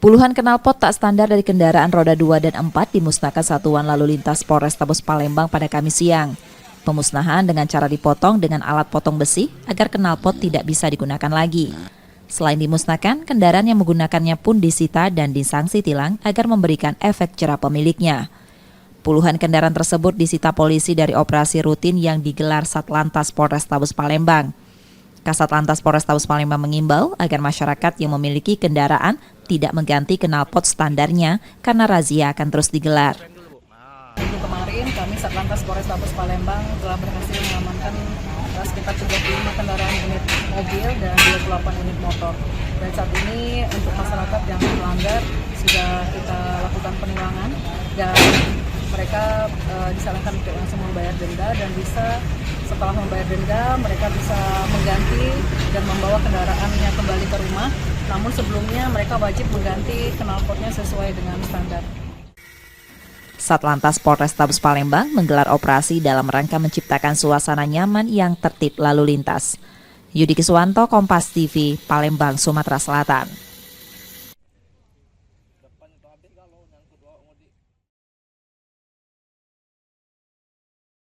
Puluhan knalpot tak standar dari kendaraan roda 2 dan 4 dimusnahkan Satuan Lalu Lintas Polrestabes Palembang pada Kamis siang. Pemusnahan dengan cara dipotong dengan alat potong besi agar knalpot tidak bisa digunakan lagi. Selain dimusnahkan, kendaraan yang menggunakannya pun disita dan disanksi tilang agar memberikan efek jerah pemiliknya. Puluhan kendaraan tersebut disita polisi dari operasi rutin yang digelar Satlantas Polrestabes Palembang. Kasatlantas Polrestabes Palembang mengimbau agar masyarakat yang memiliki kendaraan tidak mengganti knalpot standarnya karena razia akan terus digelar. Minggu kemarin kami Satlantas Polrestabes Palembang telah berhasil mengamankan sekitar 35 kendaraan unit mobil dan 28 unit motor. Dan saat ini untuk masyarakat yang melanggar sudah kita lakukan penilangan dan mereka disarankan untuk langsung membayar denda dan bisa setelah membayar denda mereka bisa mengganti dan membawa kendaraannya kembali ke rumah. Namun sebelumnya mereka wajib mengganti knalpotnya sesuai dengan standar. Satlantas Polrestabes Palembang menggelar operasi dalam rangka menciptakan suasana nyaman yang tertib lalu lintas. Yudi Kiswanto, Kompas TV, Palembang, Sumatera Selatan.